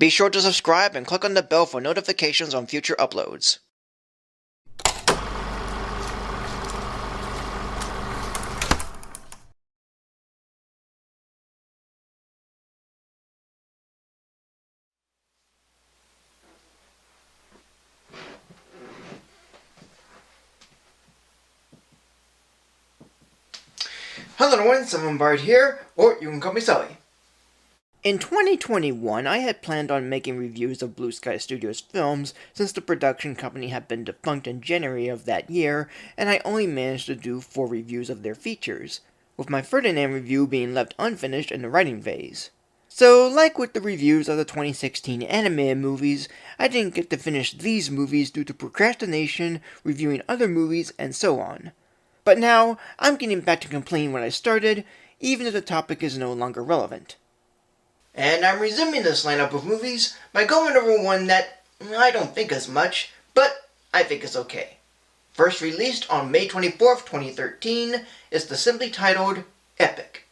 Be sure to subscribe and click on the bell for notifications on future uploads. Hello everyone, Bard here, or you can call me Sully. In 2021, I had planned on making reviews of Blue Sky Studios films since the production company had been defunct in January of that year, and I only managed to do 4 reviews of their features, with my Ferdinand review being left unfinished in the writing phase. So, like with the reviews of the 2016 animated movies, I didn't get to finish these movies due to procrastination, reviewing other movies, and so on. But now, I'm getting back to completing what I started, even if the topic is no longer relevant. And I'm resuming this lineup of movies by going over one that I don't think is much, but I think is okay. First released on May 24th, 2013, is the simply titled Epic.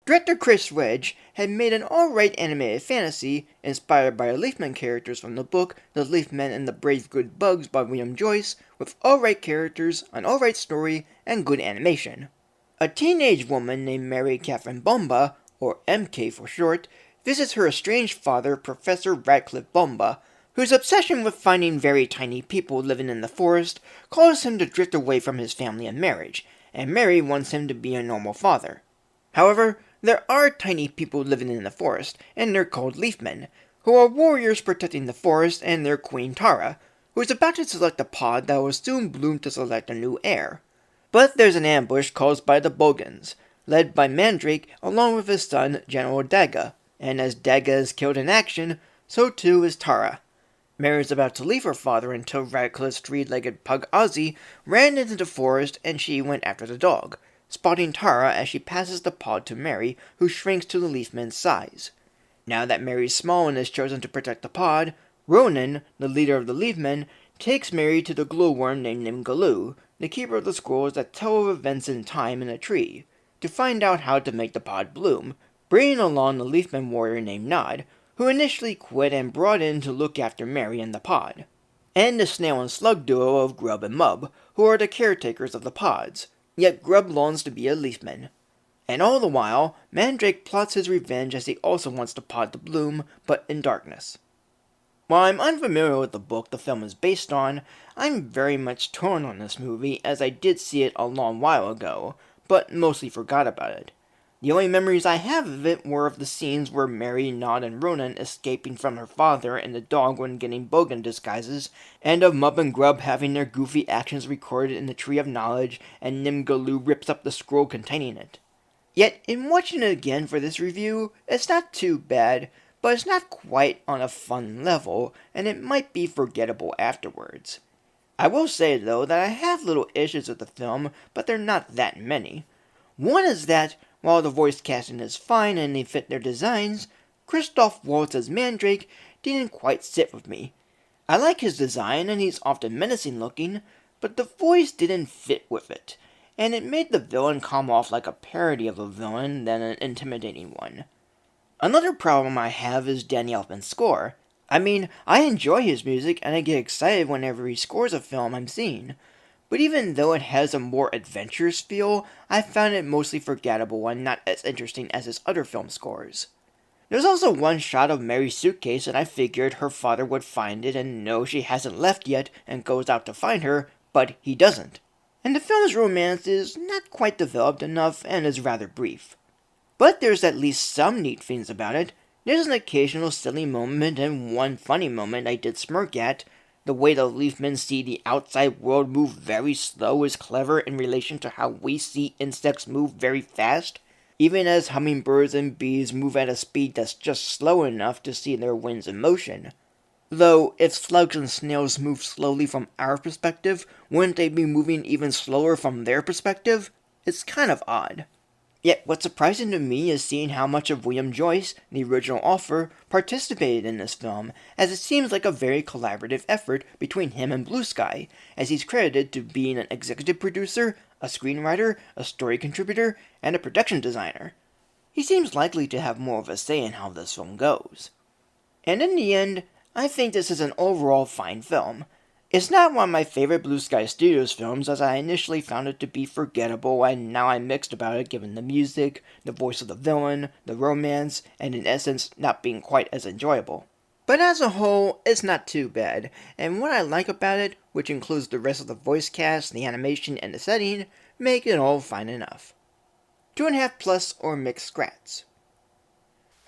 Director Chris Wedge had made an alright animated fantasy inspired by the Leafman characters from the book The Leafman and the Brave Good Bugs by William Joyce, with alright characters, an alright story, and good animation. A teenage woman named Mary Catherine Bomba, or MK for short, visits her estranged father, Professor Radcliffe Bomba, whose obsession with finding very tiny people living in the forest causes him to drift away from his family and marriage, and Mary wants him to be a normal father. However, there are tiny people living in the forest, and they're called Leafmen, who are warriors protecting the forest and their queen Tara, who is about to select a pod that will soon bloom to select a new heir. But there's an ambush caused by the Bogans, led by Mandrake along with his son General Daga, and as Daga is killed in action, so too is Tara. Mary is about to leave her father until Radcliffe's three-legged pug Ozzy ran into the forest and she went after the dog, spotting Tara as she passes the pod to Mary, who shrinks to the Leafman's size. Now that Mary's small and is chosen to protect the pod, Ronan, the leader of the Leafmen, takes Mary to the glowworm named Nimgaloo, the keeper of the scrolls that tell of events in time in a tree, to find out how to make the pod bloom, bringing along the Leafman warrior named Nod, who initially quit and brought in to look after Mary and the pod, and the snail and slug duo of Grub and Mub, who are the caretakers of the pods. Yet Grub longs to be a Leafman. And all the while, Mandrake plots his revenge as he also wants the pod to bloom, but in darkness. While I'm unfamiliar with the book the film is based on, I'm very much torn on this movie as I did see it a long while ago, but mostly forgot about it. The only memories I have of it were of the scenes where Mary, Nod, and Ronan escaping from her father and the dog when getting Bogan disguises, and of Mub and Grub having their goofy actions recorded in the Tree of Knowledge, and Nimgaloo rips up the scroll containing it. Yet, in watching it again for this review, it's not too bad, but it's not quite on a fun level, and it might be forgettable afterwards. I will say, though, that I have little issues with the film, but they're not that many. One is that, while the voice casting is fine and they fit their designs, Christoph Waltz as Mandrake didn't quite sit with me. I like his design and he's often menacing looking, but the voice didn't fit with it, and it made the villain come off like a parody of a villain than an intimidating one. Another problem I have is Danny Elfman's score. I mean, I enjoy his music and I get excited whenever he scores a film I'm seeing. But even though it has a more adventurous feel, I found it mostly forgettable and not as interesting as his other film scores. There's also one shot of Mary's suitcase and I figured her father would find it and know she hasn't left yet and goes out to find her, but he doesn't. And the film's romance is not quite developed enough and is rather brief. But there's at least some neat things about it. There's an occasional silly moment and one funny moment I did smirk at. The way the Leafmen see the outside world move very slow is clever in relation to how we see insects move very fast, even as hummingbirds and bees move at a speed that's just slow enough to see their wings in motion. Though, if slugs and snails move slowly from our perspective, wouldn't they be moving even slower from their perspective? It's kind of odd. Yet what's surprising to me is seeing how much of William Joyce, the original author, participated in this film, as it seems like a very collaborative effort between him and Blue Sky, as he's credited to being an executive producer, a screenwriter, a story contributor, and a production designer. He seems likely to have more of a say in how this film goes. And in the end, I think this is an overall fine film. It's not one of my favorite Blue Sky Studios films, as I initially found it to be forgettable, and now I'm mixed about it given the music, the voice of the villain, the romance, and in essence not being quite as enjoyable. But as a whole, it's not too bad, and what I like about it, which includes the rest of the voice cast, the animation, and the setting, make it all fine enough. 2.5 plus or mixed scrats.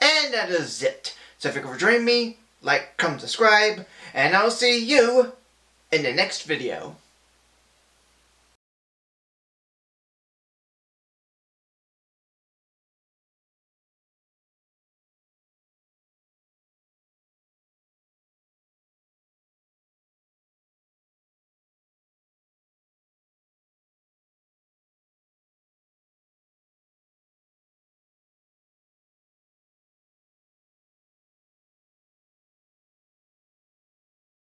And that is it. So thank you for joining me, like, comment, subscribe, and I'll see you in the next video.